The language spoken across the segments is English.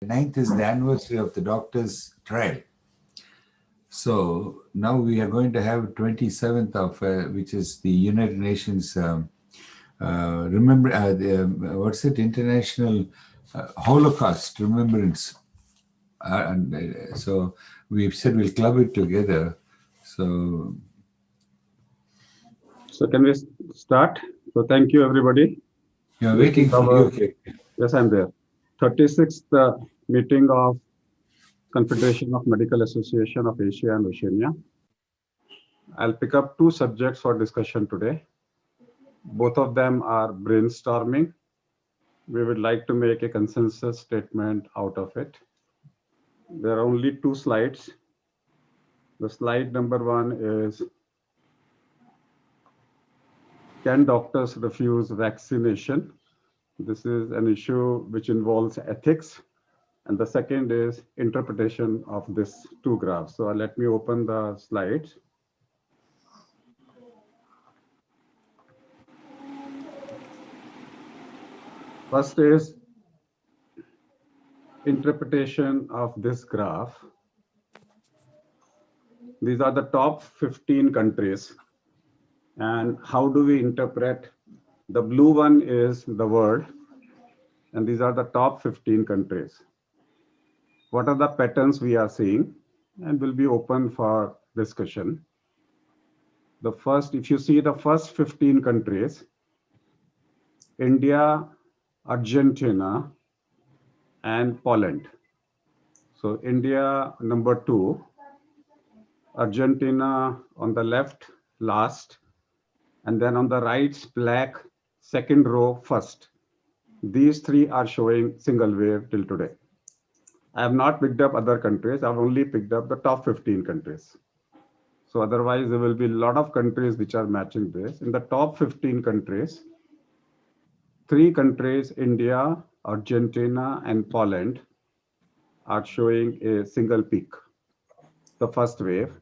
9th is the anniversary of the doctor's trial. So now we are going to have 27th of, which is the United Nations, what's it, International Holocaust Remembrance. So we've said we'll club it together. So can we start? So thank you, everybody. you're This is waiting for you. our, Okay. yes, I'm there. 36th meeting of Confederation of Medical Association of Asia and Oceania. I'll pick up two subjects for discussion today. Both of them are brainstorming. We would like to make a consensus statement out of it. There are only two slides. The slide number one is, can doctors refuse vaccination? This is an issue which involves ethics. And the second is interpretation of these two graphs. So let me open the slides. First is interpretation of this graph. These are the top 15 countries. And how do we interpret? The blue one is the world. And these are the top 15 countries. What are the patterns we are seeing? And will be open for discussion. The first, if you see the first 15 countries, India, Argentina, and Poland. So India number 2, Argentina on the left last, and then on the right black second row first. These three are showing single wave till today. I have not picked up other countries. I've only picked up the top 15 countries. So otherwise there will be a lot of countries which are matching this. In the top 15 countries, 3 countries, India, Argentina, and Poland, are showing a single peak, the first wave.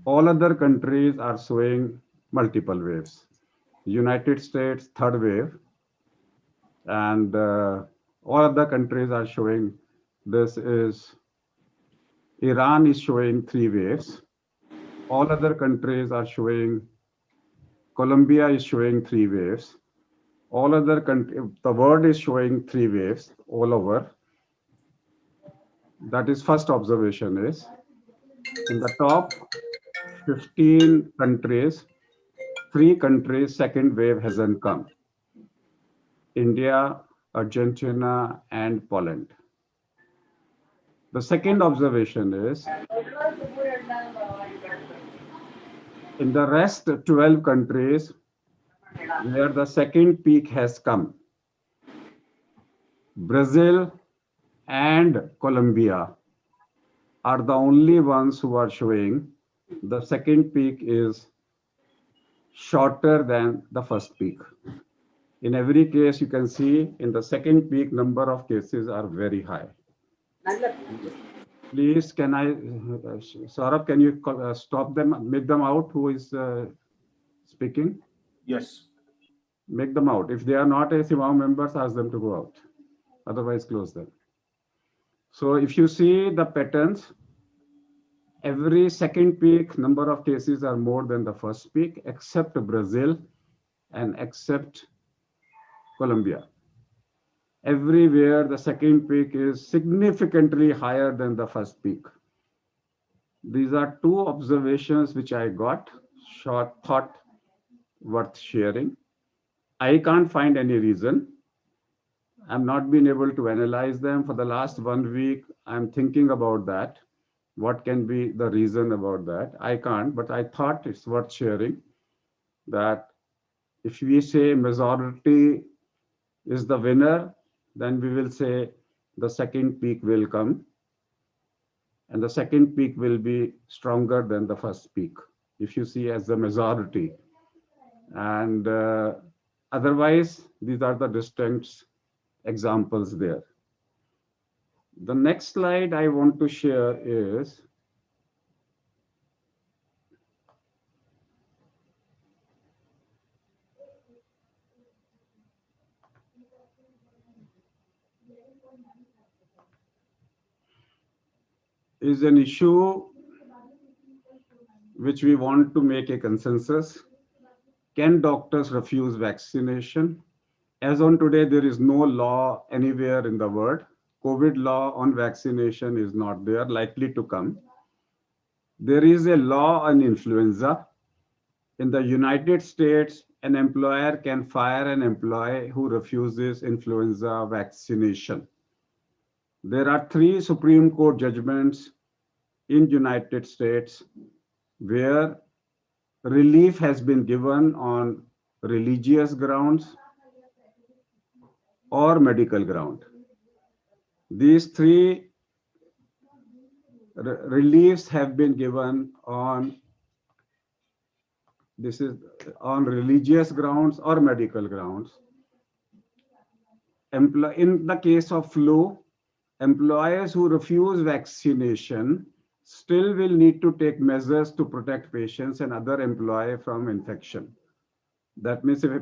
All other countries are showing multiple waves. United States, third wave, and all other countries are showing, this is, Iran is showing 3 waves. All other countries are showing, Colombia is showing 3 waves. All other countries, the world is showing 3 waves all over. That is first observation is, in the top 15 countries, 3 countries, second wave hasn't come. India, Argentina, and Poland. The second observation is, in the rest 12 countries where the second peak has come, Brazil and Colombia are the only ones who are showing the second peak is shorter than the first peak. In every case, you can see in the second peak, number of cases are very high. Please, can I, Saurabh, can you stop them, make them out who is speaking? Yes. Make them out. If they are not a CMAAO members, ask them to go out. Otherwise, close them. So if you see the patterns, every second peak, number of cases are more than the first peak, except Brazil and except Colombia. Everywhere the second peak is significantly higher than the first peak. These are two observations which I got, short thought worth sharing. I can't find any reason. I'm not been able to analyze them for the last 1 week. I'm thinking about that. What can be the reason about that? I can't, but I thought it's worth sharing that if we say majority is the winner, then we will say the second peak will come and the second peak will be stronger than the first peak, if you see as the majority. And otherwise, these are the distinct examples there. The next slide I want to share is, is an issue which we want to make a consensus. Can doctors refuse vaccination? As on today, there is no law anywhere in the world. COVID law on vaccination is not there, likely to come. There is a law on influenza. In the United States, an employer can fire an employee who refuses influenza vaccination. There are 3 Supreme Court judgments in United States where relief has been given on religious grounds or medical ground. These 3 reliefs have been given on religious grounds or medical grounds. In the case of flu, employers who refuse vaccination still will need to take measures to protect patients and other employees from infection. That means if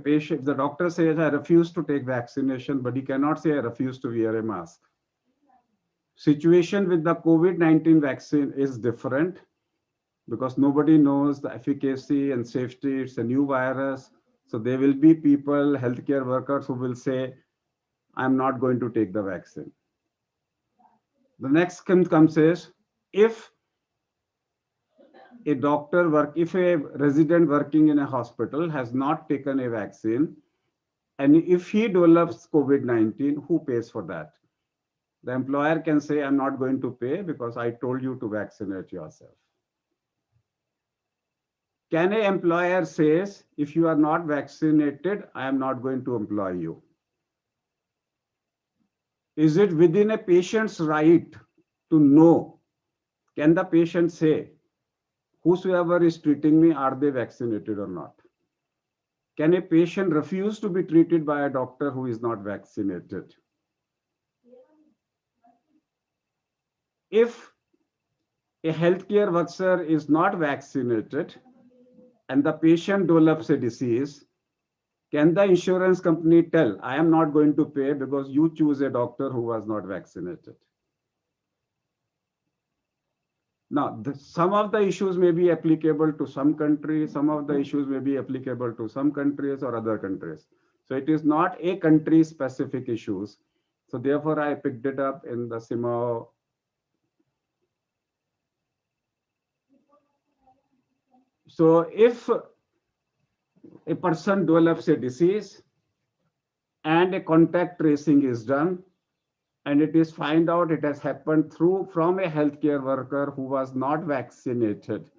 the doctor says, I refuse to take vaccination, but he cannot say, I refuse to wear a mask. Situation with the COVID-19 vaccine is different because nobody knows the efficacy and safety. It's a new virus. So there will be people, healthcare workers who will say, I'm not going to take the vaccine. The next comes is, if a resident working in a hospital has not taken a vaccine, and if he develops COVID-19, who pays for that? The employer can say, I'm not going to pay because I told you to vaccinate yourself. Can an employer say, if you are not vaccinated, I am not going to employ you? Is it within a patient's right to know? Can the patient say, whosoever is treating me, are they vaccinated or not? Can a patient refuse to be treated by a doctor who is not vaccinated? If a healthcare worker is not vaccinated and the patient develops a disease, can the insurance company tell, I am not going to pay because you choose a doctor who was not vaccinated? Now, some of the issues may be applicable to some countries, some of the issues may be applicable to some countries or other countries. So it is not a country-specific issues. So therefore, I picked it up in the CMAAO. So if a person develops a disease and a contact tracing is done, and it is found out it has happened from a healthcare worker who was not vaccinated,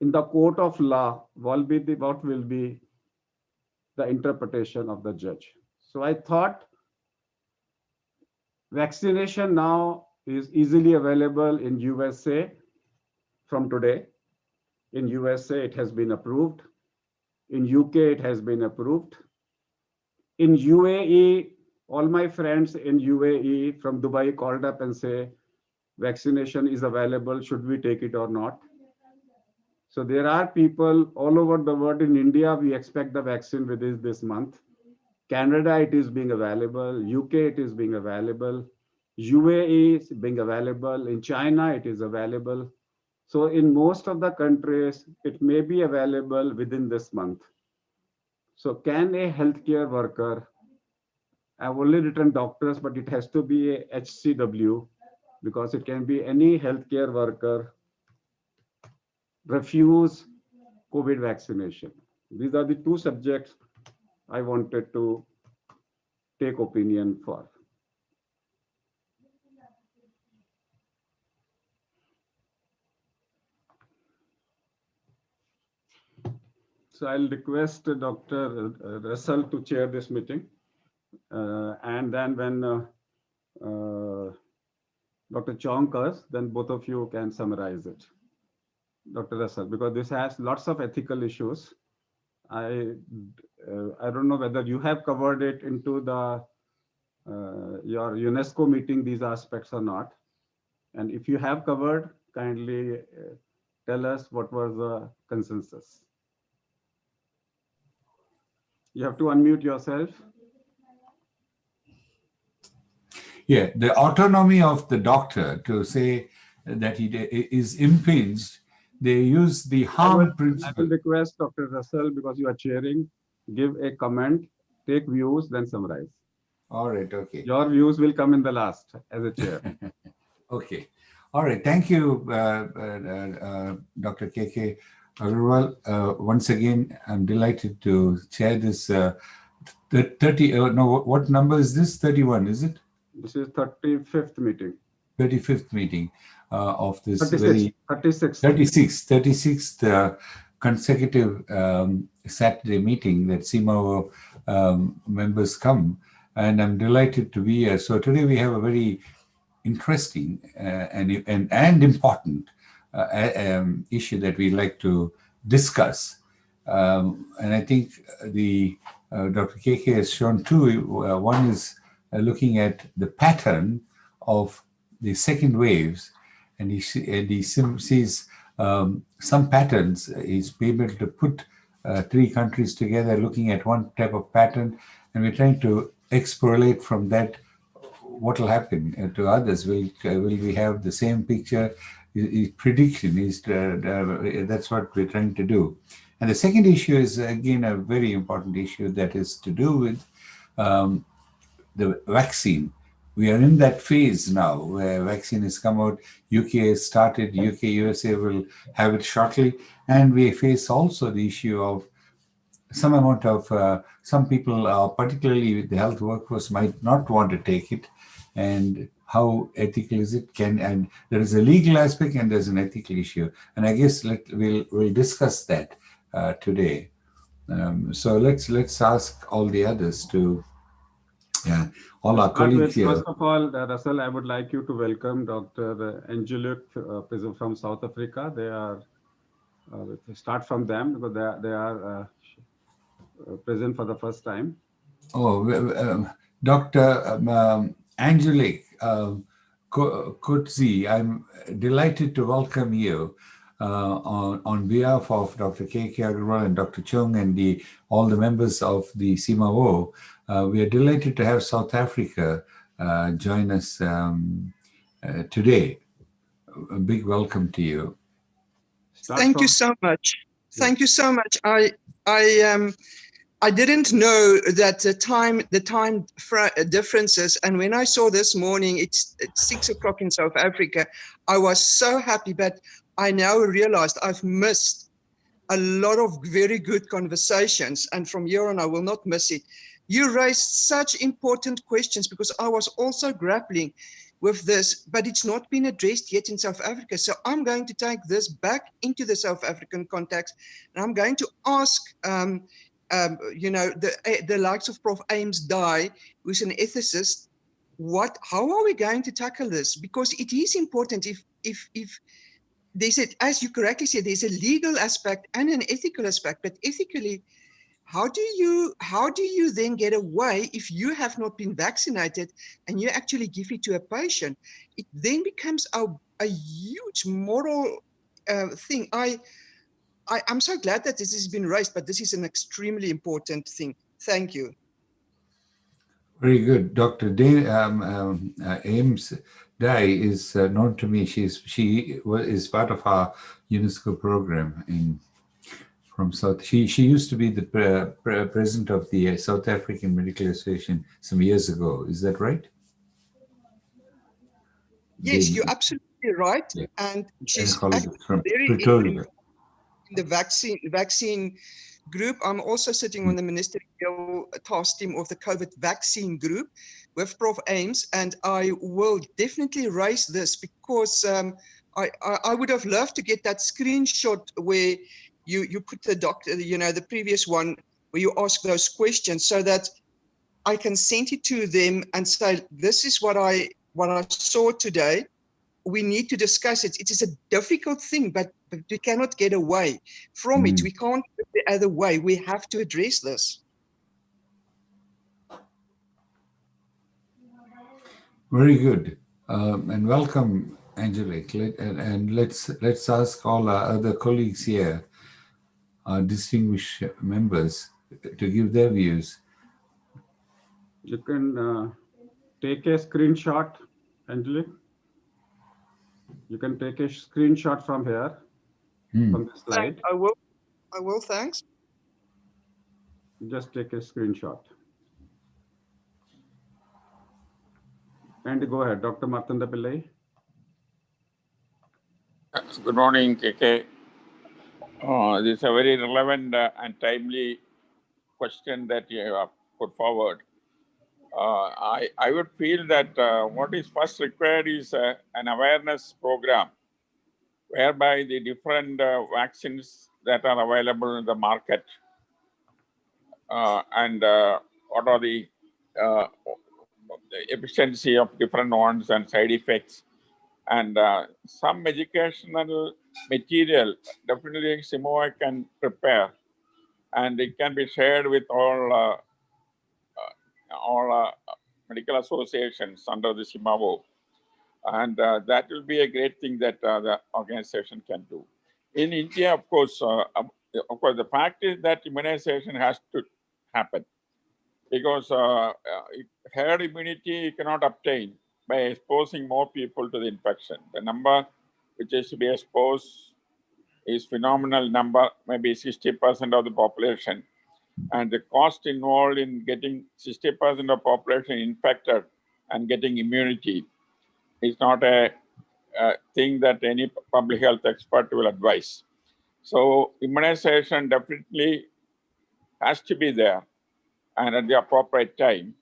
in the court of law, what will be the interpretation of the judge? So I thought vaccination now is easily available in USA from today. In USA, it has been approved. In UK, it has been approved. In UAE, all my friends in UAE from Dubai called up and say, vaccination is available, should we take it or not? So there are people all over the world. In India, we expect the vaccine within this month. Canada, it is being available. UK, it is being available. UAE is being available. In China, it is available. So in most of the countries, it may be available within this month. So can a healthcare worker, I've only written doctors, but it has to be a HCW because it can be any healthcare worker, refuse COVID vaccination. These are the 2 subjects I wanted to take opinion for. So I'll request Dr. Russell to chair this meeting. And then when Dr. Chong comes, then both of you can summarize it. Dr. Russell, because this has lots of ethical issues. I don't know whether you have covered it into the your UNESCO meeting, these aspects or not. And if you have covered, kindly tell us what was the consensus. You have to unmute yourself. Yeah, the autonomy of the doctor to say, that is impinged, they use the harm I will principle. request Dr. Russell, because you are chairing, give a comment, take views, then summarize. All right, okay. Your views will come in the last as a chair. Okay. All right. Thank you, Dr. KK Agarwal. Once again, I'm delighted to chair this. The 30, no, what number is this? 31, is it? This is 35th meeting. 35th meeting of this 36th, very 36th. 36th consecutive Saturday meeting that CMAAO members come. And I'm delighted to be here. So today we have a very interesting and important issue that we like to discuss. And I think the Dr. KK has shown two. One is looking at the pattern of the second waves, and he sees some patterns. He's able to put three countries together, looking at one type of pattern, and we're trying to extrapolate from that what will happen to others. Will we have the same picture? Prediction is that's what we're trying to do. And the second issue is again a very important issue that is to do with the vaccine. We are in that phase now where vaccine has come out. UK has started. UK, USA will have it shortly, and we face also the issue of some amount of some people, particularly the health workforce, might not want to take it, and how ethical is it? And there is a legal aspect and there's an ethical issue, and I guess we'll discuss that today. So let's ask all the others to, all our colleagues here. First of all, Russell, I would like you to welcome Dr. Angelique from South Africa. They are start from them because they are present for the first time. Dr. Angelique Kutzi, I'm delighted to welcome you on behalf of Dr. KK Agarwal and Dr. Chung and all the members of the CMAAO. We are delighted to have South Africa join us today. A big welcome to you. Thank you so much. Thank you so much. I didn't know that the time differences, and when I saw this morning it's 6 o'clock in South Africa, I was so happy, but I now realized I've missed a lot of very good conversations, and from here on I will not miss it. You raised such important questions because I was also grappling with this, but it's not been addressed yet in South Africa. So I'm going to take this back into the South African context, and I'm going to ask the likes of Prof. Ames Dye, who's an ethicist, how are we going to tackle this? Because it is important. If there's as you correctly said, there's a legal aspect and an ethical aspect, but ethically, how do you then get away if you have not been vaccinated and you actually give it to a patient? It then becomes a huge moral thing. I'm so glad that this has been raised, but this is an extremely important thing. Thank you. Very good. Dr. Ames Dye is known to me. She is part of our UNESCO program from South. She used to be the president of the South African Medical Association some years ago. Is that right? Yes, you're absolutely right. Yeah. And she's very in the vaccine group. I'm also sitting on the ministerial task team of the COVID vaccine group with Prof. Ames, and I will definitely raise this because I would have loved to get that screenshot where you put the doctor, the previous one where you ask those questions, so that I can send it to them and say, this is what I saw today. We need to discuss it. It is a difficult thing, but we cannot get away from it. We can't go the other way. We have to address this. Very good, and welcome, Angelique. And let's ask all our other colleagues here, our distinguished members, to give their views. You can take a screenshot, Angelique. You can take a screenshot from here, from the slide. I will. Thanks. Just take a screenshot. And go ahead, Dr. Martanda Pillai. Good morning, KK. This is a very relevant and timely question that you have put forward. I would feel that what is first required is an awareness program whereby the different vaccines that are available in the market and what are the efficiency of different ones and side effects, and some educational material definitely CMAAO can prepare, and it can be shared with all medical associations under the CMAAO, and that will be a great thing that the organization can do. In India, of course, the fact is that immunization has to happen, because herd immunity you cannot obtain by exposing more people to the infection. The number which is to be exposed is phenomenal number, maybe 60% of the population. And the cost involved in getting 60% of population infected and getting immunity is not a thing that any public health expert will advise. So immunization definitely has to be there and at the appropriate time.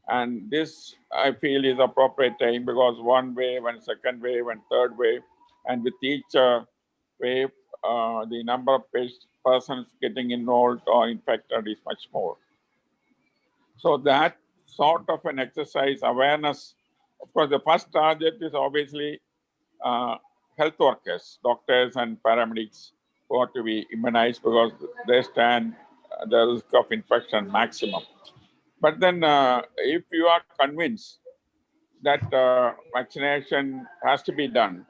And this, I feel, is appropriate time, because one wave and second wave and third wave, and with each wave, the number of persons getting involved or infected is much more. So that sort of an exercise, awareness, of course, the first target is obviously health workers, doctors and paramedics who are to be immunized, because they stand the risk of infection maximum. But then if you are convinced that vaccination has to be done,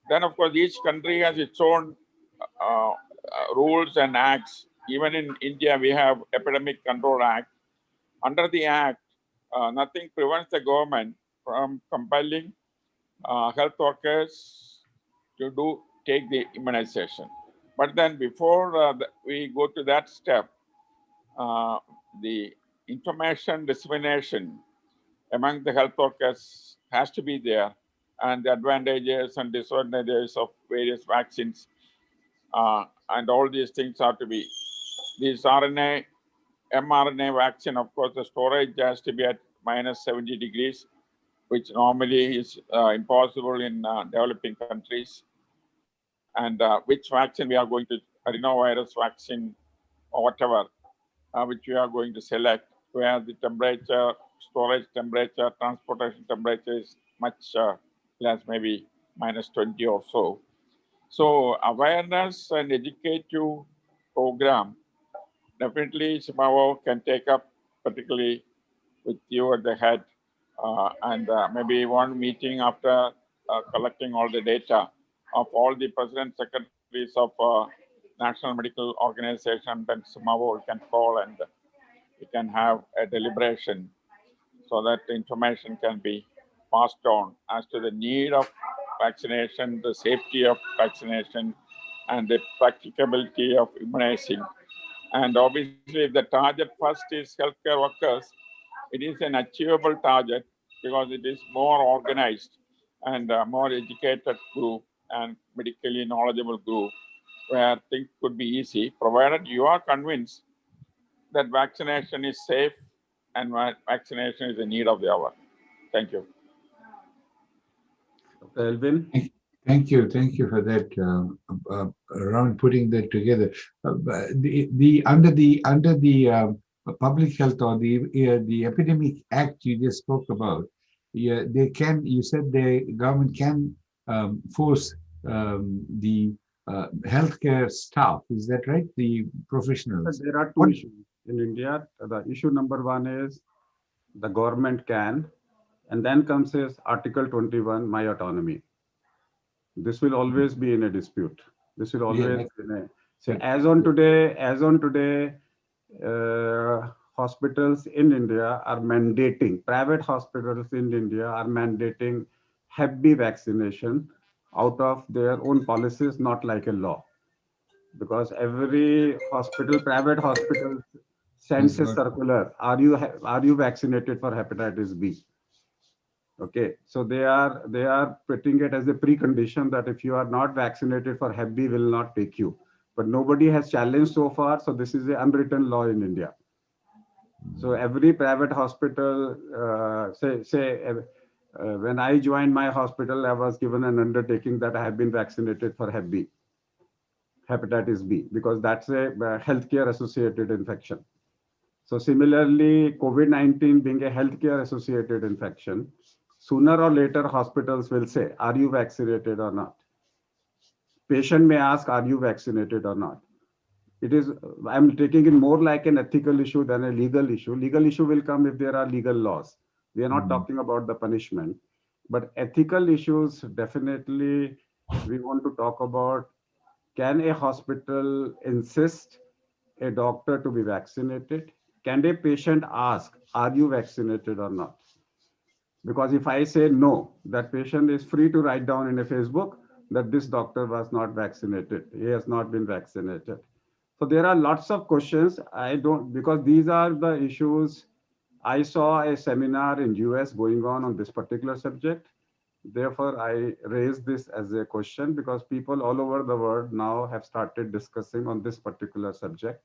then of course each country has its own rules and acts. Even in India, we have Epidemic Control Act. Under the act, nothing prevents the government from compelling health workers to take the immunization. But then before we go to that step, the information dissemination among the health workers has to be there, and the advantages and disadvantages of various vaccines, and all these things are to be. This RNA, mRNA vaccine, of course, the storage has to be at minus 70 degrees, which normally is impossible in developing countries. And which vaccine we are going to, adenovirus vaccine or whatever, which we are going to select, where the temperature, storage temperature, transportation temperature is much less, maybe minus 20 or so. So awareness and educative program, definitely CMAAO can take up, particularly with you at the head, and maybe one meeting after collecting all the data of all the president secretaries of National Medical Organization, then CMAAO can call and we can have a deliberation so that the information can be passed on as to the need of vaccination, the safety of vaccination, and the practicability of immunizing. And obviously, if the target first is healthcare workers, it is an achievable target because it is more organized and more educated group and medically knowledgeable group, where things could be easy, provided you are convinced that vaccination is safe and vaccination is the need of the hour. Thank you. Dr. Elvin. Thank you for that around putting that together. Under the public health or the epidemic act you just spoke about, yeah, they can. You said the government can force the healthcare staff. Is that right? The professionals. There are two issues in India. The issue number one is the government can, and then comes is Article 21, my autonomy. This will always be in a dispute. This will always be in a, so as on today, hospitals in India are mandating, private hospitals in India are mandating Hep B vaccination out of their own policies, not like a law. Because every hospital, private hospital sends a circular, are you vaccinated for hepatitis B? Okay, so they are putting it as a precondition that if you are not vaccinated for Hep B, will not take you. But nobody has challenged so far, so this is an unwritten law in India. So every private hospital, when I joined my hospital, I was given an undertaking that I have been vaccinated for Hep B, hepatitis B, because that's a healthcare associated infection. So similarly, COVID-19 being a healthcare associated infection, sooner or later hospitals will say, are you vaccinated or not? Patient may ask, are you vaccinated or not? It is, I'm taking it more like an ethical issue than a legal issue. Legal issue will come if there are legal laws. We are not talking about the punishment, but ethical issues, definitely we want to talk about. Can a hospital insist a doctor to be vaccinated? Can a patient ask, are you vaccinated or not? Because if I say no, that patient is free to write down in a Facebook that this doctor was not vaccinated. He has not been vaccinated. So there are lots of questions. I don't, because these are the issues. I saw a seminar in US going on this particular subject. Therefore, I raised this as a question because people all over the world now have started discussing on this particular subject.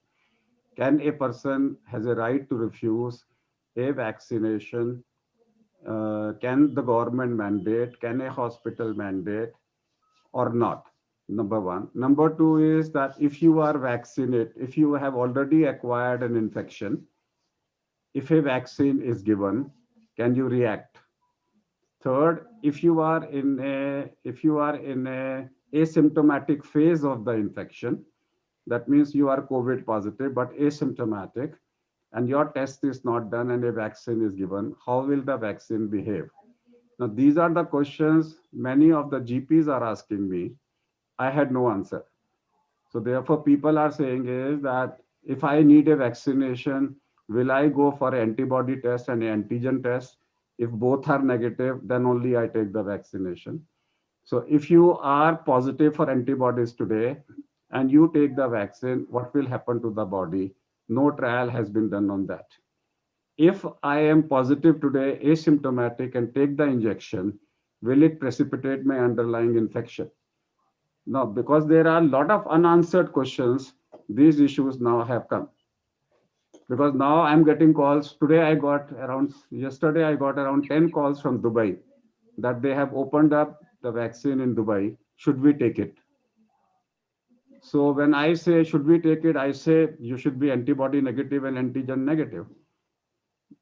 Can a person has a right to refuse a vaccination? Can the government mandate? Can a hospital mandate or not? Number one. Number two is that if you are vaccinated, if you have already acquired an infection, if a vaccine is given, can you react? Third, if you are in a asymptomatic phase of the infection, that means you are COVID positive but asymptomatic, and your test is not done and a vaccine is given, how will the vaccine behave? Now, these are the questions many of the GPs are asking me. I had no answer. So therefore, people are saying is that if I need a vaccination, will I go for an antibody test and an antigen test? If both are negative, then only I take the vaccination. So if you are positive for antibodies today and you take the vaccine, what will happen to the body? No trial has been done on that. If I am positive today, asymptomatic, and take the injection, will it precipitate my underlying infection? No, because there are a lot of unanswered questions, these issues now have come. Because now I'm getting calls. Yesterday I got around 10 calls from Dubai that they have opened up the vaccine in Dubai. Should we take it? So when I say, should we take it? I say, you should be antibody negative and antigen negative.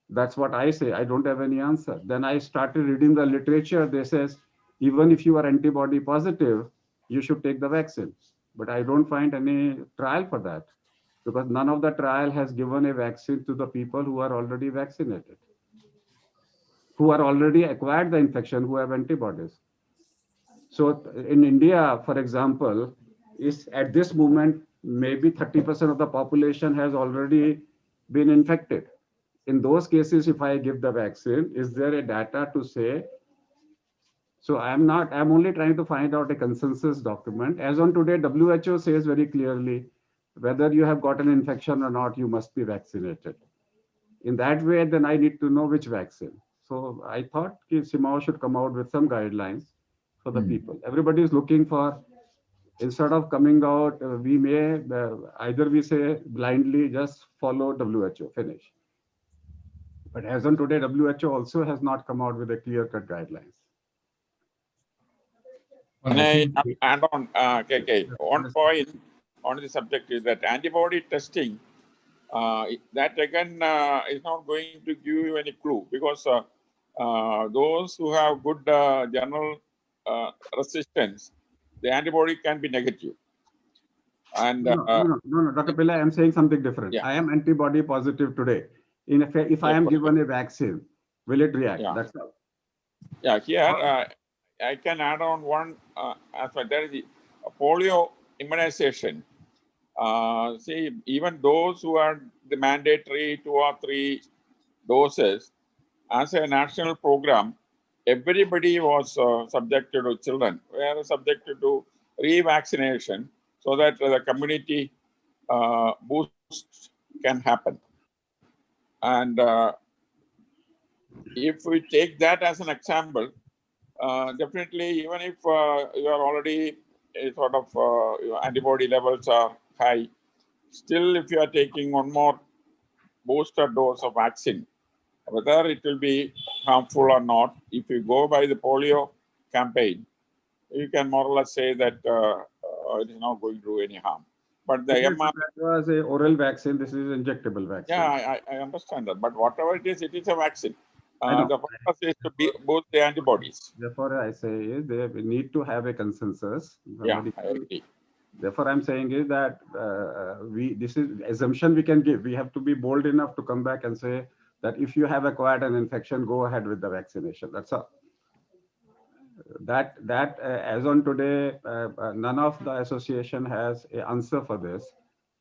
That's what I say. I don't have any answer. Then I started reading the literature. They says, even if you are antibody positive, you should take the vaccine. But I don't find any trial for that because none of the trial has given a vaccine to the people who are already vaccinated, who are already acquired the infection, who have antibodies. So in India, for example, is at this moment, maybe 30% of the population has already been infected. In those cases, if I give the vaccine, is there a data to say? So I'm only trying to find out a consensus document. As on today, WHO says very clearly, whether you have got an infection or not, you must be vaccinated. In that way, then I need to know which vaccine. So I thought CMAAO should come out with some guidelines for the people. Everybody is looking for, instead of coming out, we may, either we say blindly, just follow WHO, finish. But as on today, WHO also has not come out with a clear-cut guidelines. Can I add on, KK? One point on the subject is that antibody testing, that again is not going to give you any clue because those who have good general resistance, the antibody can be negative. And no, Dr. Pillai, I'm saying something different. Yeah. I am antibody positive today. If I am given a vaccine, will it react? Yeah. That's all. Yeah, here I can add on one aspect. There is the polio immunization. See, even those who are the mandatory 2 or 3 doses, as a national program, everybody was subjected to, children were subjected to revaccination so that the community boost can happen. And if we take that as an example, definitely, even if you are already sort of your antibody levels are high, still if you are taking one more booster dose of vaccine, whether it will be harmful or not, if you go by the polio campaign, you can more or less say that it is not going to do any harm. But the That was a oral vaccine. This is injectable vaccine. Yeah, I understand that. But whatever it is a vaccine. The purpose is to boost the antibodies. Therefore, I say is they need to have a consensus. Yeah, I agree. Therefore, I'm saying is that this is assumption we can give. We have to be bold enough to come back and say that if you have acquired an infection, go ahead with the vaccination. That's all. That as on today, none of the association has an answer for this.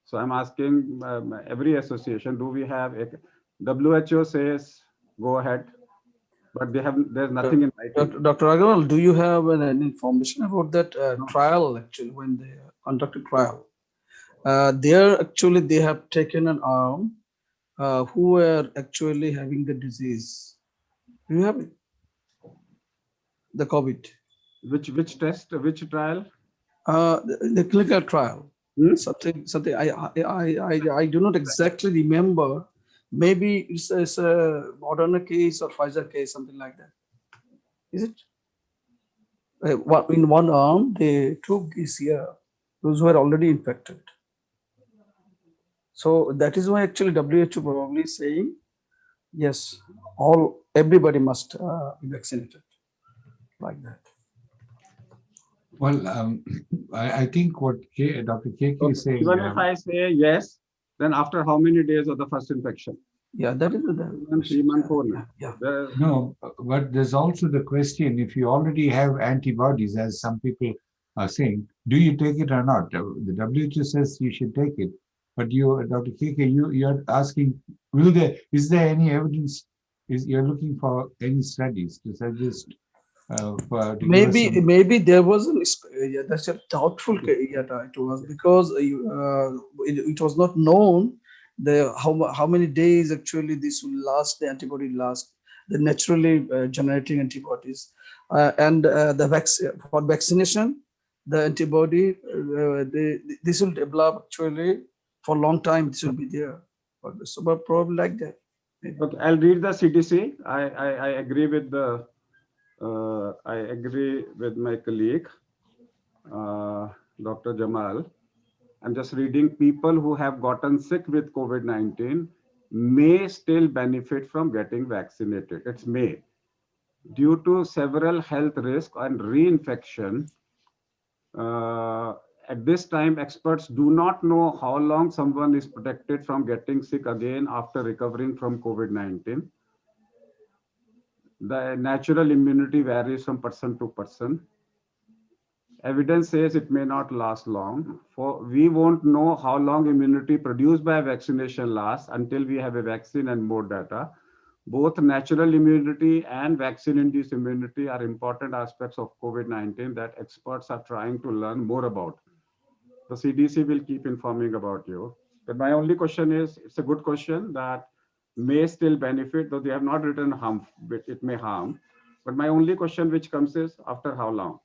So I'm asking every association, do we have a WHO says go ahead, but there's nothing in writing. Dr. Agarwal, do you have any information about that trial actually when they conducted trial? There actually they have taken an arm who were actually having the disease. Do you have it? The COVID. Which test? Which trial? The clinical trial. Something. I do not exactly remember. Maybe it's a Moderna case or Pfizer case, something like that. Is it? In one arm, they took this year those who were already infected. So that is why actually WHO probably saying, yes, everybody must be vaccinated like that. Well, I think what Dr. KK is saying. Even if I say yes, then after how many days of the first infection? Yeah, that is the 3 months, 4 months. Yeah. No, but there's also the question, if you already have antibodies, as some people are saying, do you take it or not? The WHO says you should take it. But you, Dr. KK, you're asking, is there any evidence, you're looking for any studies to suggest maybe there was that's a doubtful it was because it was not known how many days actually this will last, the antibody last, the naturally generating antibodies, and the vaccine for vaccination, the antibody this will develop actually for a long time. This will be there, so probably like that. Okay, I'll read the CDC. I agree with the. I agree with my colleague, Dr. Jamal. I'm just reading. People who have gotten sick with COVID-19 may still benefit from getting vaccinated. It's may. Due to several health risks and reinfection, at this time, experts do not know how long someone is protected from getting sick again after recovering from COVID-19. The natural immunity varies from person to person. Evidence says it may not last long. We won't know how long immunity produced by vaccination lasts until we have a vaccine and more data. Both natural immunity and vaccine-induced immunity are important aspects of COVID-19 that experts are trying to learn more about. The CDC will keep informing about you. But my only question is, it's a good question that may still benefit, though they have not written harm, but it may harm. But my only question which comes is, after how long?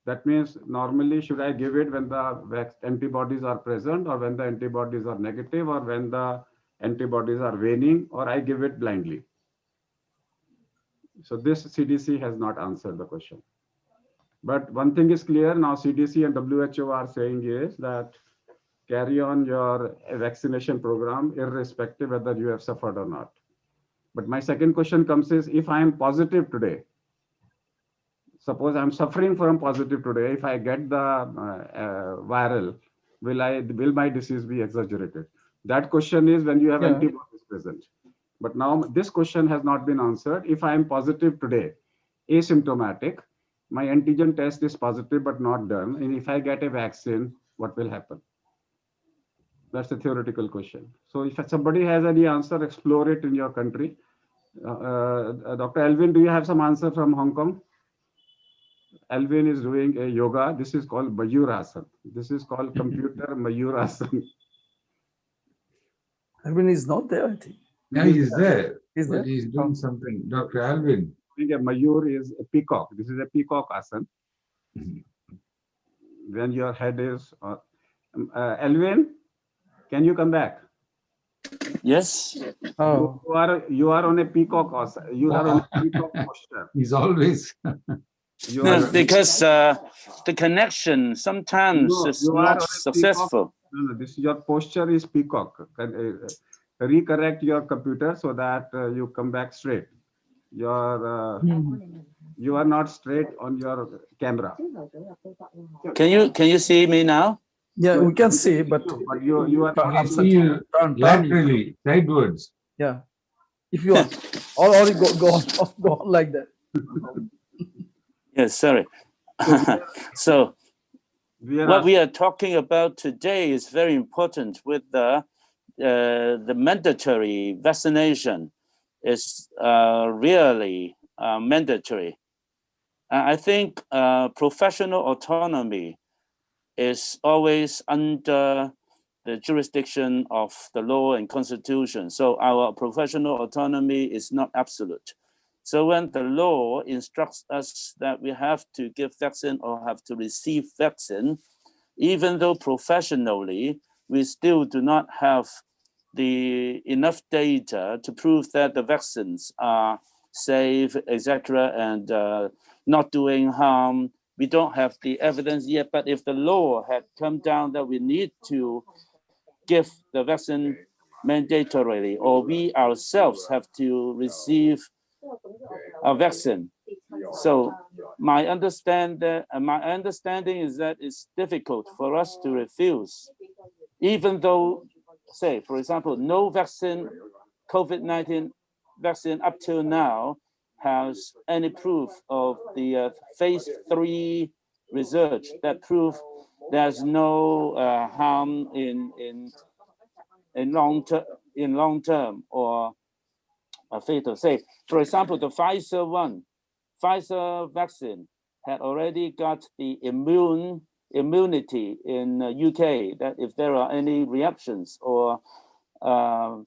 That means normally should I give it when the antibodies are present, or when the antibodies are negative, or when the antibodies are waning, or I give it blindly? So this CDC has not answered the question. But one thing is clear now, CDC and WHO are saying is that carry on your vaccination program irrespective whether you have suffered or not. But my second question comes is, if I am positive today, suppose I'm suffering from positive today, if I get the viral, will my disease be exaggerated? That question is when you have antibodies present. But now this question has not been answered. If I am positive today, asymptomatic, my antigen test is positive but not done, and if I get a vaccine, what will happen? That's a theoretical question. So if somebody has any answer, explore it in your country. Dr. Alvin, do you have some answer from Hong Kong? Alvin is doing a yoga. This is called Mayurasana. This is called computer Mayurasana. Alvin is not there, I think. Yeah, he's there. He's there. He's doing something. Dr. Alvin. A Mayur is a peacock. This is a peacock asana. When your head is... Alvin, can you come back? Yes. Oh. You are on a peacock asana. You are on a peacock posture. He's always... No, because the connection sometimes is not successful. No, your posture is peacock. Recorrect your computer so that you come back straight. You are not straight on your camera. Can you see me now? Yeah, we can see, but you are laterally, sidewards. Yeah, if you are already go on like that. Yes, sorry. So what we are talking about today is very important with the mandatory vaccination is really mandatory. I think professional autonomy is always under the jurisdiction of the law and constitution. So our professional autonomy is not absolute. So when the law instructs us that we have to give vaccine or have to receive vaccine, even though professionally we still do not have the enough data to prove that the vaccines are safe, etc., and not doing harm. We don't have the evidence yet, but if the law had come down that we need to give the vaccine mandatorily, or we ourselves have to receive a vaccine. So my understanding is that it's difficult for us to refuse, even though, say, for example, no vaccine, COVID-19 vaccine up till now has any proof of the phase 3 research that prove there's no harm in long term or fatal. Say, for example, the Pfizer vaccine had already got the immunity in UK that if there are any reactions or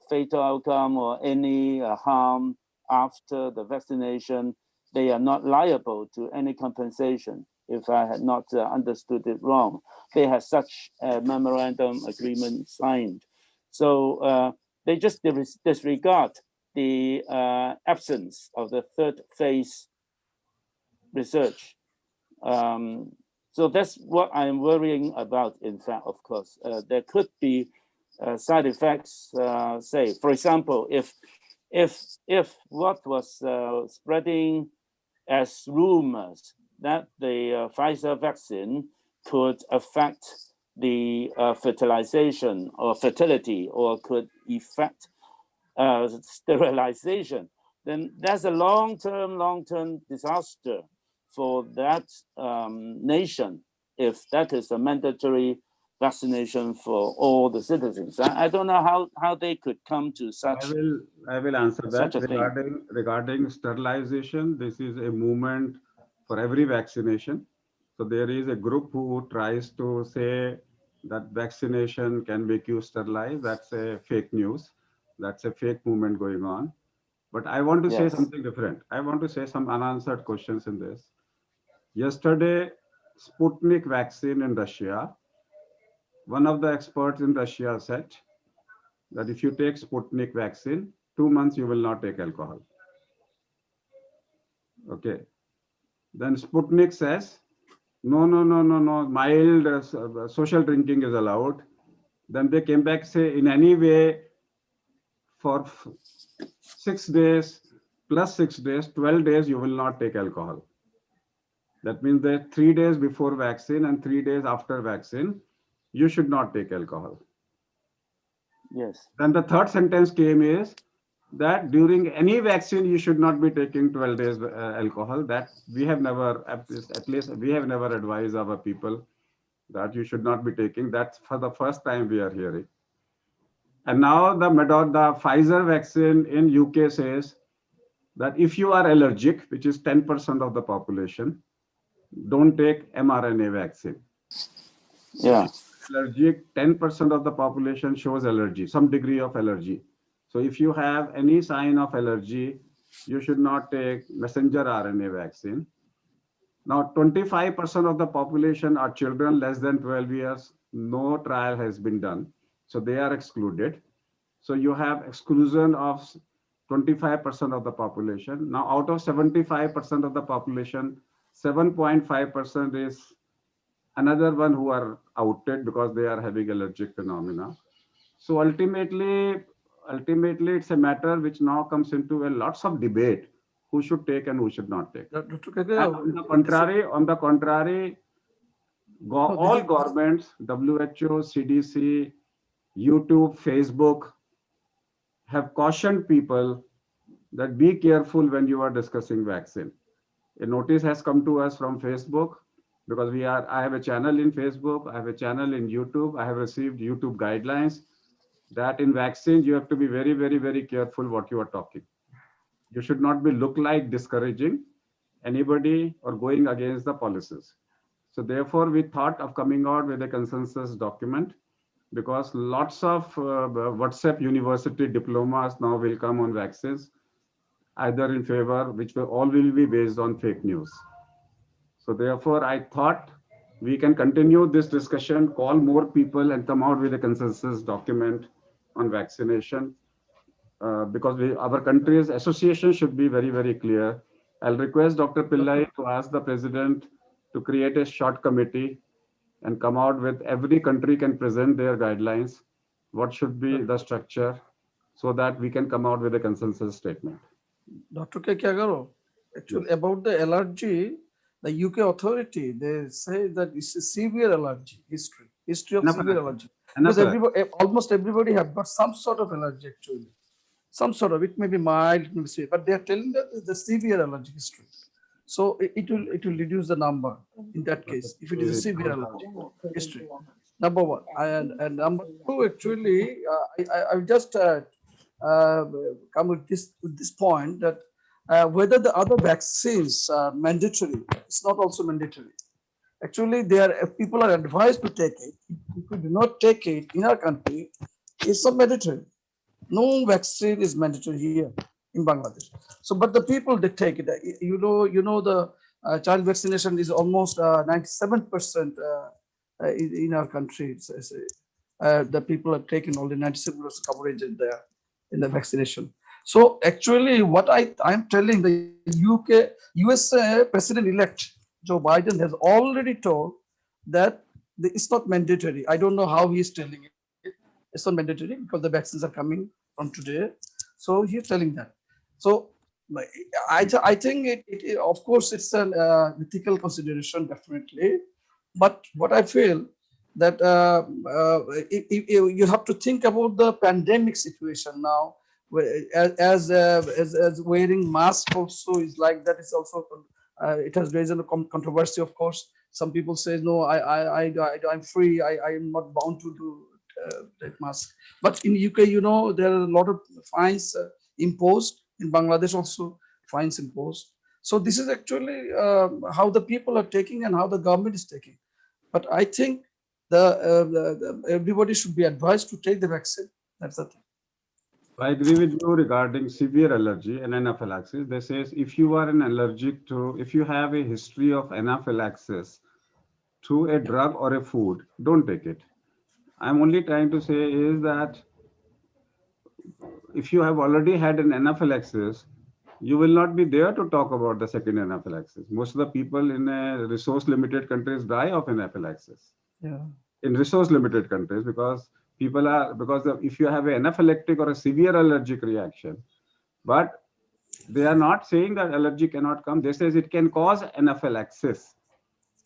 fatal outcome or any harm after the vaccination, they are not liable to any compensation. If I had not understood it wrong, they had such a memorandum agreement signed. So they just disregard the absence of the third phase research. So that's what I'm worrying about, in fact, of course. There could be side effects, say, for example, if what was spreading as rumors that the Pfizer vaccine could affect the fertilization or fertility or could affect sterilization, then that's a long-term disaster for that nation if that is a mandatory vaccination for all the citizens. I don't know how they could come to such. I will answer that regarding sterilization. This is a movement for every vaccination. So there is a group who tries to say that vaccination can make you sterilized. That's a fake news. That's a fake movement going on. But I want to say something different. I want to say some unanswered questions in this. Yesterday, Sputnik vaccine in Russia, one of the experts in Russia said that if you take Sputnik vaccine, 2 months you will not take alcohol. Okay. Then Sputnik says, no, mild social drinking is allowed. Then they came back, say, in any way, for 6 days, plus 6 days, 12 days, you will not take alcohol. That means that 3 days before vaccine and 3 days after vaccine, you should not take alcohol. Yes. Then the third sentence came is that during any vaccine, you should not be taking 12 days alcohol. That we have never, at least we have never advised our people that you should not be taking. That's for the first time we are hearing. And now the Pfizer vaccine in UK says that if you are allergic, which is 10% of the population, don't take mRNA vaccine. Yeah. Allergic, 10% of the population shows allergy, some degree of allergy. So if you have any sign of allergy, you should not take messenger RNA vaccine. Now, 25% of the population are children less than 12 years. No trial has been done. So they are excluded. So you have exclusion of 25% of the population. Now, out of 75% of the population, 7.5% is another one who are outed because they are having allergic phenomena. So ultimately, it's a matter which now comes into a lots of debate who should take and who should not take. Dr. And Kekya, on the contrary, all governments, WHO, CDC, YouTube, Facebook, have cautioned people that be careful when you are discussing vaccine. A notice has come to us from Facebook because I have a channel in Facebook, I have a channel in YouTube, I have received YouTube guidelines that in vaccine you have to be very, very, very careful what you are talking. You should not be look like discouraging anybody or going against the policies. So therefore, we thought of coming out with a consensus document because lots of WhatsApp university diplomas now will come on vaccines, either in favor, which will all will be based on fake news. So therefore, I thought we can continue this discussion, call more people and come out with a consensus document on vaccination because our country's association should be very, very clear. I'll request Dr. Pillai to ask the president to create a short committee and come out with every country can present their guidelines, what should be the structure so that we can come out with a consensus statement. Dr. Kekya, actually yes. About the allergy, the UK authority, they say that it's a severe allergy history of severe allergy. Because almost everybody have got some sort of allergy actually. Some sort of, it may be mild, it may be severe, but they are telling that the severe allergy history. So it will reduce the number in that case, if it is a severe allergy history. Number one. And number two, actually, I've just come with this point that whether the other vaccines are mandatory, it's not also mandatory. Actually, people are advised to take it. If we do not take it in our country, it's not mandatory. No vaccine is mandatory here in Bangladesh. So, but the people they take it. You know the child vaccination is almost 97% in our country. The people are taking only 97% coverage in the vaccination. So actually, what I'm telling the USA President-elect Joe Biden has already told that it's not mandatory. I don't know how he's telling it. It's not mandatory because the vaccines are coming from today. So he's telling that. So I think it of course it's an ethical consideration definitely. But what I feel that you have to think about the pandemic situation now. As wearing mask also is like that. It's also it has raised a controversy. Of course, some people say no, I'm free. I am not bound to do that mask. But in UK, there are a lot of fines imposed. In Bangladesh also fines imposed. So this is actually how the people are taking and how the government is taking. But I think everybody should be advised to take the vaccine. That's the thing. I agree with you regarding severe allergy and anaphylaxis. They say if you are if you have a history of anaphylaxis to a drug or a food, don't take it. I'm only trying to say is that if you have already had an anaphylaxis, you will not be there to talk about the second anaphylaxis. Most of the people in resource limited countries die of anaphylaxis. Yeah. In resource limited countries because if you have an anaphylactic or a severe allergic reaction, but they are not saying that allergy cannot come. They say it can cause anaphylaxis.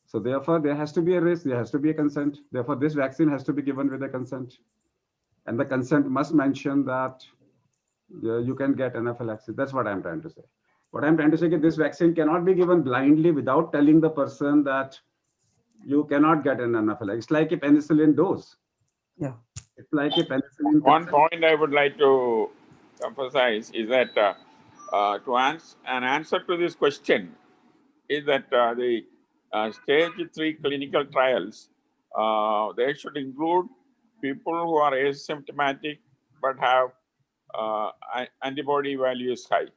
So therefore, there has to be a risk. There has to be a consent. Therefore, this vaccine has to be given with a consent. And the consent must mention that you can get anaphylaxis. That's what I'm trying to say. What I'm trying to say is this vaccine cannot be given blindly without telling the person that you cannot get an anaphylaxis. It's like a penicillin dose. Yeah. It's like a penicillin. One point I would like to emphasize is that an answer to this question is that the stage 3 clinical trials, they should include people who are asymptomatic but have antibody values high.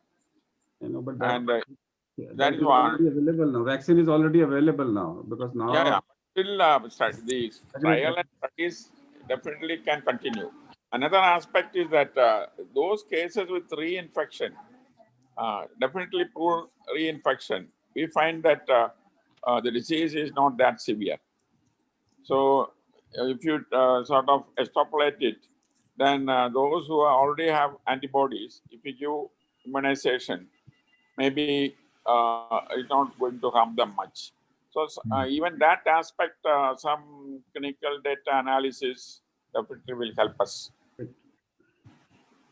But that is already available now. Vaccine is already available now because now. Yeah. Still, the trial and studies definitely can continue. Another aspect is that those cases with reinfection, definitely poor reinfection, we find that the disease is not that severe. So if you sort of extrapolate it, then those who already have antibodies, if you give immunization, maybe it's not going to harm them much. So even that aspect, some clinical data analysis definitely will help us.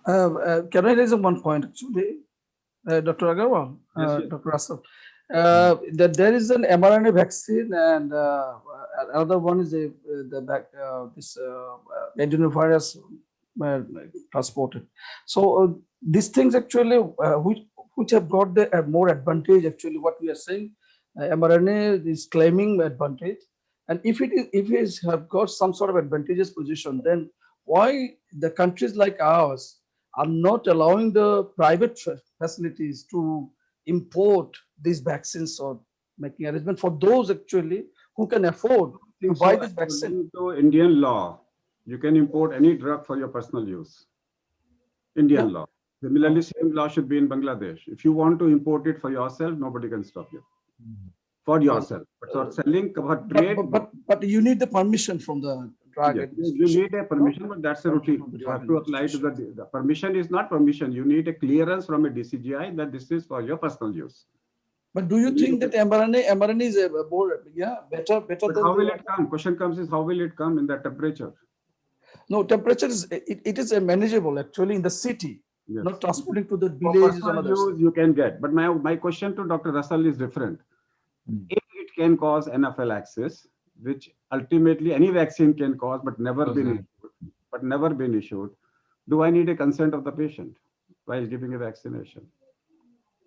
Can I raise one point actually, Dr. Agarwal, yes. Dr. Russell? That there is an mRNA vaccine, and another one is this adenovirus transported. So these things actually, which have got the more advantage. Actually, what we are saying, mRNA is claiming advantage, and if it have got some sort of advantageous position, then why the countries like ours are not allowing the private facilities to import these vaccines or making arrangement for those actually who can afford to buy this vaccine? To Indian law, you can import any drug for your personal use. Indian law. Similarly, same law should be in Bangladesh. If you want to import it for yourself, nobody can stop you. For yourself, but for selling, for trade. But you need the permission from the drug. Yes, you need a permission, but that's a routine. You have to apply to the permission is not permission. You need a clearance from a DCGI that this is for your personal use. But do you think that mRNA is a more better than how will it come? Question comes is how will it come in that temperature? No, temperature is it is manageable actually in the city. Yes. Not transporting to the villages or others. You can get, but my question to Dr. Russell is different. If it can cause anaphylaxis, which ultimately any vaccine can cause, but never been issued, do I need a consent of the patient while giving a vaccination?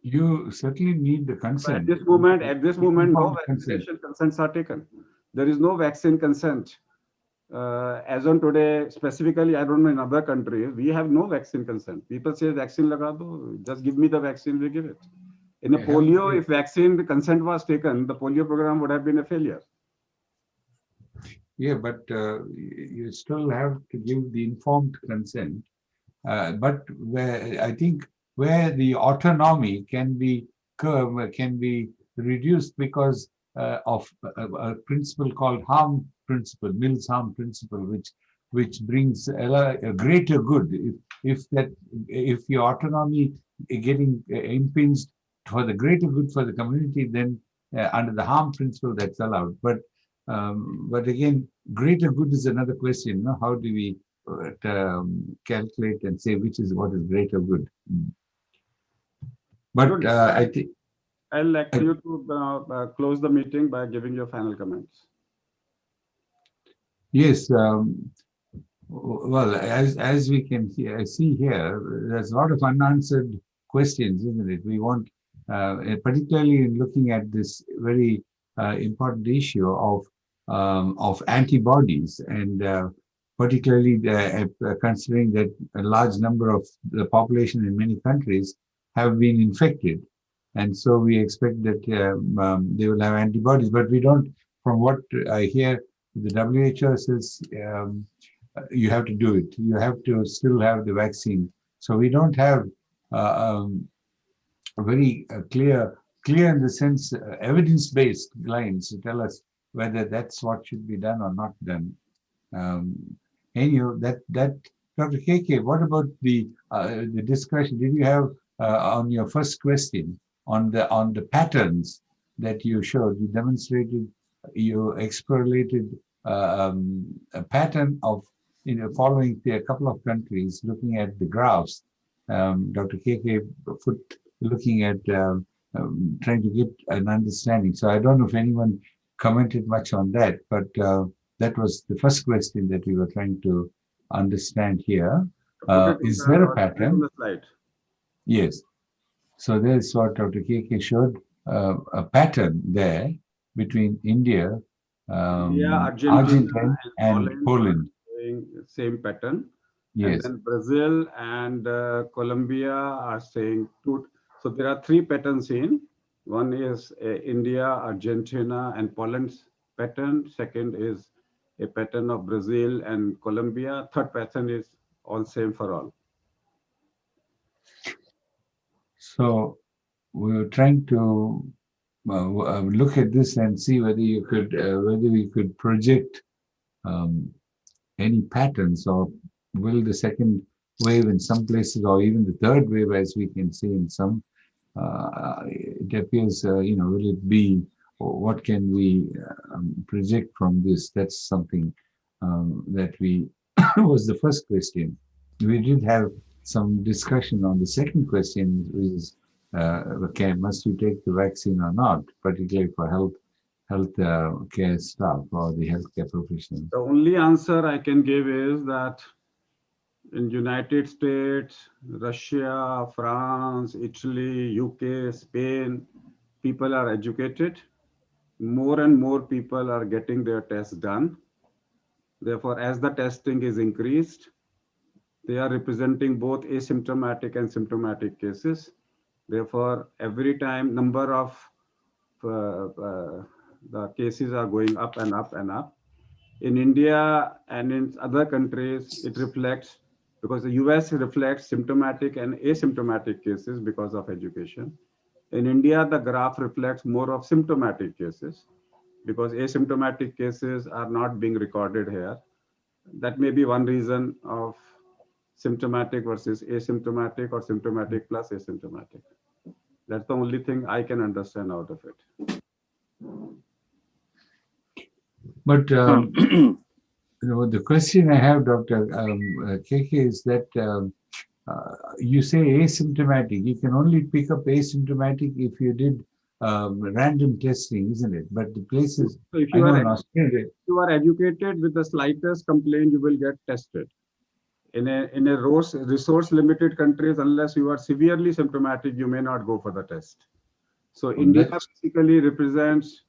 You certainly need the consent. At this moment, no vaccination consents are taken. There is no vaccine consent. As on today, specifically, I don't know in other countries, we have no vaccine consent. People say vaccine laga do, just give me the vaccine, we give it. In a polio, if vaccine consent was taken, the polio program would have been a failure. Yeah, but you still have to give the informed consent. But I think where the autonomy can be reduced because of a principle called harm principle, Mill's harm principle, which brings a greater good. If your autonomy getting impinged for the greater good for the community, then under the harm principle that's allowed. But again, greater good is another question. No? How do we calculate and say what is greater good? But I think I'll like you to close the meeting by giving your final comments. Yes. Well, as we can see here, there's a lot of unanswered questions, isn't it? We want, particularly in looking at this very important issue of antibodies, and particularly considering that a large number of the population in many countries have been infected. And so we expect that they will have antibodies, but we don't, from what I hear, the WHO says you have to do it. You have to still have the vaccine. So we don't have a very clear in the sense, evidence-based lines to tell us whether that's what should be done or not done. Anyhow, that Dr. KK, what about the discussion? Did you have on your first question on the patterns that you showed? You demonstrated, you extrapolated a pattern of following a couple of countries, looking at the graphs. Dr. KK looking at trying to get an understanding. So I don't know if anyone commented much on that, but that was the first question that we were trying to understand here. Is there a pattern? On the slide. Yes. So that's what Dr. KK showed, a pattern there between India, Argentina, and Poland. Same pattern. Yes. And then Brazil and Colombia are saying two. So there are three patterns in. One is India, Argentina, and Poland's pattern. Second is a pattern of Brazil and Colombia. Third pattern is all same for all. So we're trying to look at this and see whether you could, whether we could project any patterns, or will the second wave in some places, or even the third wave, as we can see in some, it appears, will it be, or what can we project from this? That's something that we was the first question. We did have some discussion on the second question, which is, okay, must you take the vaccine or not, particularly for health care staff or the healthcare professionals? The only answer I can give is that in United States, Russia, France, Italy, UK, Spain, people are educated. More and more people are getting their tests done. Therefore, as the testing is increased, they are representing both asymptomatic and symptomatic cases. Therefore, every time number of the cases are going up and up and up. In India and in other countries, it reflects, because the US reflects symptomatic and asymptomatic cases because of education. In India, the graph reflects more of symptomatic cases because asymptomatic cases are not being recorded here. That may be one reason of symptomatic versus asymptomatic, or symptomatic plus asymptomatic. That's the only thing I can understand out of it. But the question I have, Dr. KK, is that you say asymptomatic. You can only pick up asymptomatic if you did random testing, isn't it? But the places, so if you are educated with the slightest complaint, you will get tested. In a resource limited countries, unless you are severely symptomatic, you may not go for the test. So India basically represents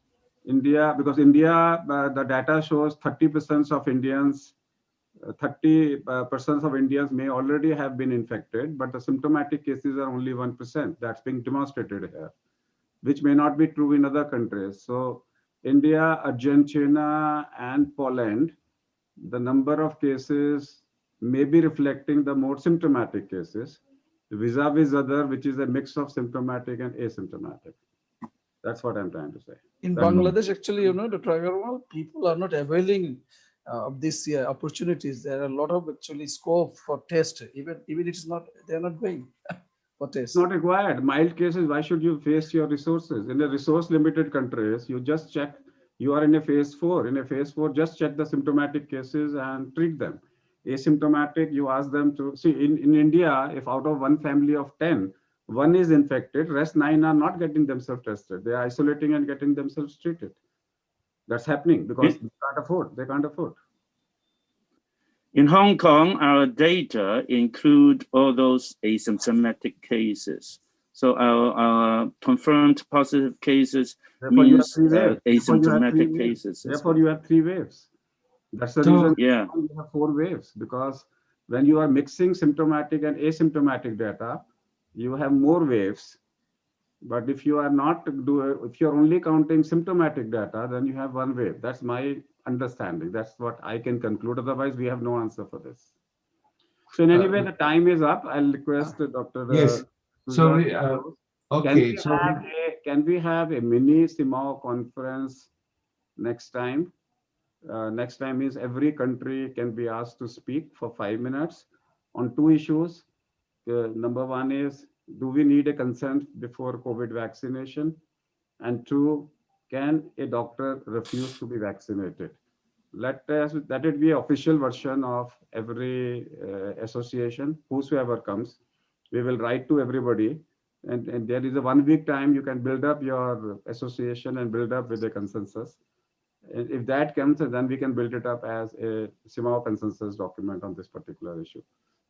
India, because India, the data shows 30% of Indians, 30% of Indians may already have been infected, but the symptomatic cases are only 1%. That's being demonstrated here, which may not be true in other countries. So India, Argentina, and Poland, the number of cases may be reflecting the more symptomatic cases, vis-a-vis other, which is a mix of symptomatic and asymptomatic. That's what I'm trying to say. In Bangladesh, actually, Dr. Agarwal, people are not availing of these opportunities. There are a lot of actually scope for test. Even it is not, they're not going for test. It's not required. Mild cases, why should you waste your resources? In a resource limited countries, you just check, you are in a phase 4. In a phase 4, just check the symptomatic cases and treat them. Asymptomatic, you ask them to see. In India, if out of one family of 10, one is infected, rest 9 are not getting themselves tested. They are isolating and getting themselves treated. That's happening because they can't afford. They can't afford. In Hong Kong, our data include all those asymptomatic cases. So our confirmed positive cases means asymptomatic cases. Therefore, you have 3 waves. That's the reason you have 4 waves, because when you are mixing symptomatic and asymptomatic data, you have more waves. But if you are not if you're only counting symptomatic data, then you have 1 wave. That's my understanding. That's what I can conclude. Otherwise, we have no answer for this. So in any way, the time is up. I'll request Dr. Yes. So okay. Can we have a mini CMAAO conference next time? Next time means every country can be asked to speak for 5 minutes on 2 issues. Number 1 is, do we need a consent before COVID vaccination? And 2, can a doctor refuse to be vaccinated? Let it be an official version of every association, whosoever comes. We will write to everybody. And there is a 1 week time you can build up your association and build up with a consensus. And if that comes, then we can build it up as a CMAAO consensus document on this particular issue.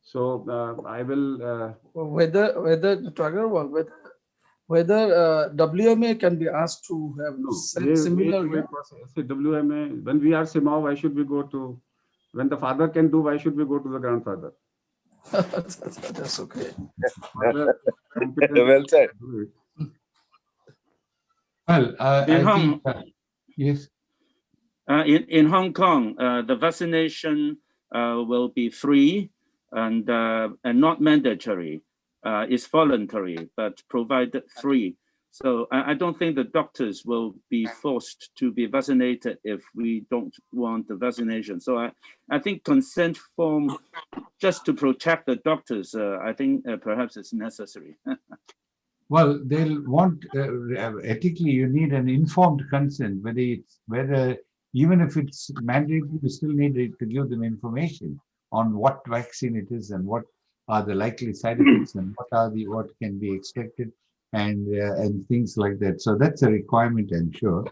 So I will. Whether Dr. Agarwal, whether whether WMA can be asked to have similar. WMA, when we are CMAAO, why should we go to, when the father can do, why should we go to the grandfather? That's okay. Well said. Well, I think, yes. In Hong Kong, the vaccination will be free and not mandatory. It's voluntary, but provided free. So I don't think the doctors will be forced to be vaccinated if we don't want the vaccination. So I think consent form just to protect the doctors, I think perhaps it's necessary. Well, they'll want, ethically, you need an informed consent, whether even if it's mandatory, you still need to give them information on what vaccine it is and what are the likely side effects and what can be expected and things like that. So that's a requirement, I'm sure.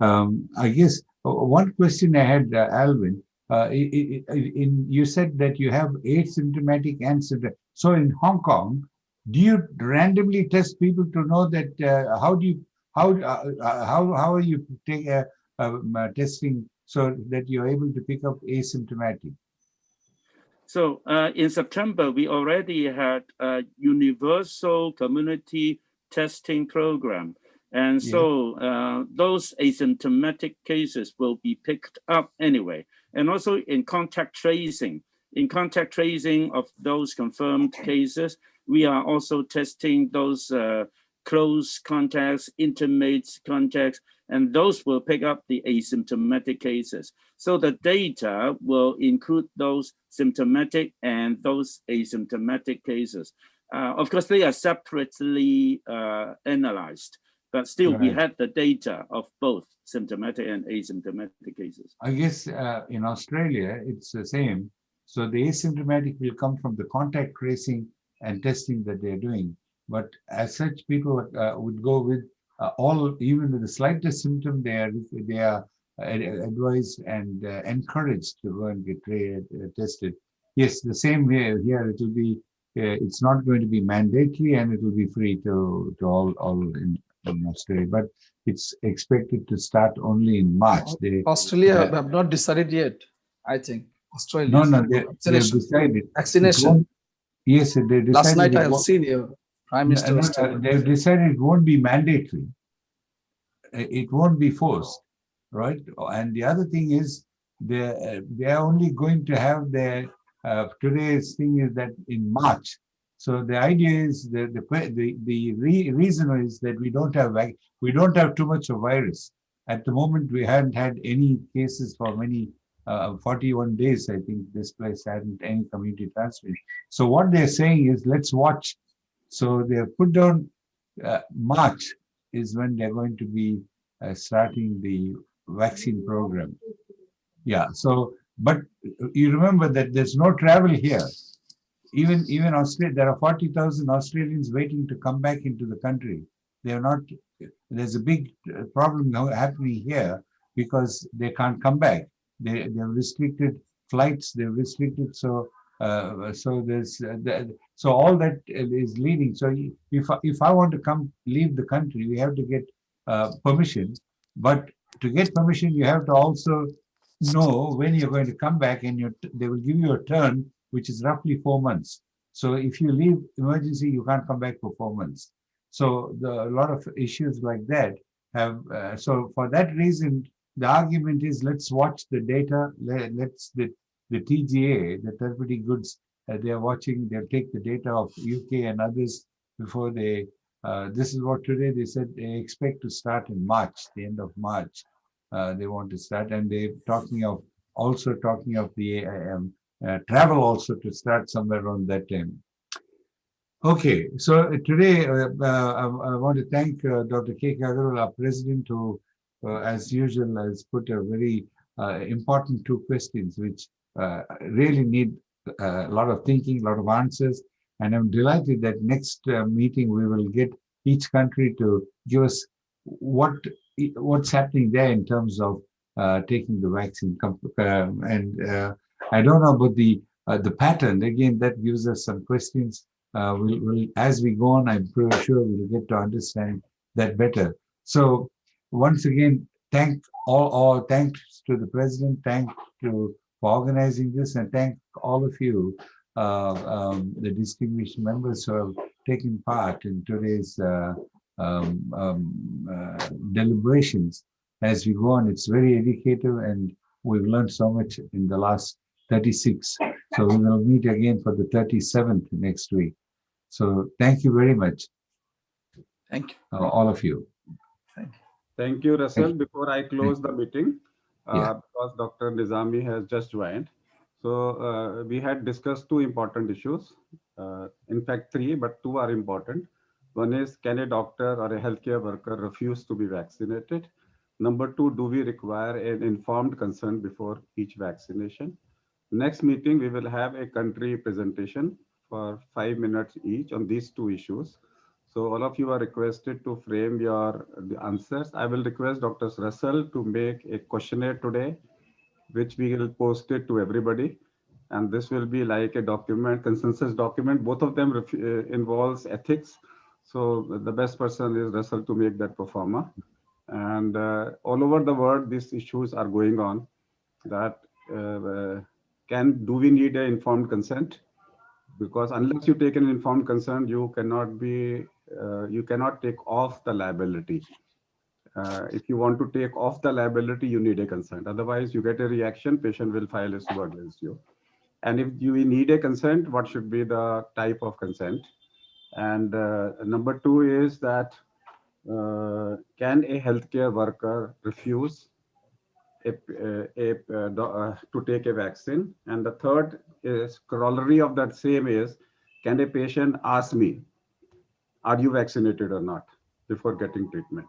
I guess one question I had, Alvin, you said that you have asymptomatic and symptomatic. So in Hong Kong, do you randomly test people to know that how are you testing so that you're able to pick up asymptomatic? So in September, we already had a universal community testing program. And so those asymptomatic cases will be picked up anyway. And also in contact tracing of those confirmed cases, we are also testing those close contacts, intimate contacts, and those will pick up the asymptomatic cases. So the data will include those symptomatic and those asymptomatic cases. Of course, they are separately analyzed, but still we had the data of both symptomatic and asymptomatic cases. I guess in Australia, it's the same. So the asymptomatic will come from the contact tracing and testing that they're doing. But as such, people would go with even with the slightest symptom, they are advised and encouraged to go and get tested. Yes, the same here. Here it will be. It's not going to be mandatory, and it will be free to all in Australia. But it's expected to start only in March. Australia have not decided yet, I think. Australia. No, they've decided. Vaccination. Yes, they decided. Last night I have seen your Prime Minister. They've decided it won't be mandatory. It won't be forced, right? And the other thing is, they're only going to have their today's thing is that in March. So the idea is that the reason is that we don't have too much of virus at the moment. We hadn't had any cases for many 41 days. I think this place hadn't any community transmission. So what they're saying is, let's watch. So they have put down March is when they're going to be starting the vaccine program. Yeah. So, but you remember that there's no travel here. Even Australia, there are 40,000 Australians waiting to come back into the country. They're not. There's a big problem now happening here because they can't come back. They've restricted flights. They've restricted so there's so all that is leading. So if I want to leave the country, we have to get permission. But to get permission, you have to also know when you're going to come back, and they will give you a turn, which is roughly 4 months. So if you leave emergency, you can't come back for 4 months. So a lot of issues like that have. So for that reason, the argument is, let's watch the data. Let's the TGA, the therapeutic goods, they are watching. They'll take the data of UK and others before they. This is what today they said they expect to start in March, the end of March. They want to start, and they're talking of the travel also to start somewhere around that time. Okay, so today I want to thank Dr. K. Agarwal, our president, who, as usual, has put a very important 2 questions, which really need a lot of thinking, a lot of answers. And I'm delighted that next meeting we will get each country to give us what's happening there in terms of taking the vaccine. And I don't know about the pattern. Again, that gives us some questions. as we go on, I'm pretty sure we'll get to understand that better. So once again, thanks to the president, for organizing this, and thank all of you, the distinguished members who have taken part in today's deliberations. As we go on, it's very educative, and we've learned so much in the last 36. So we will meet again for the 37th next week. So thank you very much. Thank you. All of you. Thank you, Russell. Before I close the meeting, Yeah. because Dr. Nizami has just joined. So we had discussed two important issues. In fact, three, but two are important. One is, can a doctor or a healthcare worker refuse to be vaccinated? Number two, do we require an informed consent before each vaccination? Next meeting, we will have a country presentation for 5 minutes each on these two issues. So all of you are requested to frame the answers. I will request Dr. Russell to make a questionnaire today, which we will post it to everybody. And this will be like a document, consensus document. Both of them involves ethics. So the best person is Russell to make that pro forma. And all over the world, these issues are going on. That do we need an informed consent? Because unless you take an informed consent, you cannot take off the liability. If you want to take off the liability, you need a consent. Otherwise, you get a reaction, patient will file a suit against you. And if you need a consent, what should be the type of consent? And number two is that can a healthcare worker refuse to take a vaccine? And the third is corollary of that same is, can a patient ask me, are you vaccinated or not, before getting treatment?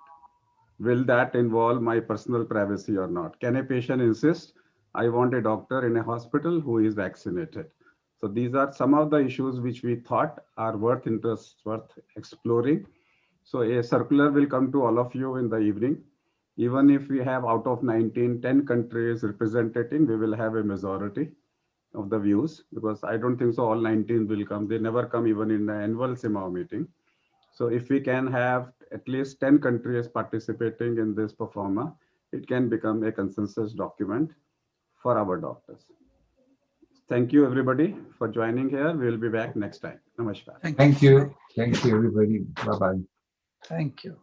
Will that involve my personal privacy or not? Can a patient insist, I want a doctor in a hospital who is vaccinated? So these are some of the issues which we thought are worth exploring. So a circular will come to all of you in the evening. Even if we have out of 10 countries representing, we will have a majority of the views, because I don't think so all 19 will come. They never come even in the annual CMAAO meeting. So if we can have at least 10 countries participating in this pro forma, it can become a consensus document for our doctors. Thank you, everybody, for joining here. We will be back next time. Namaskar. Thank you. Thank you, everybody. Bye-bye. Thank you.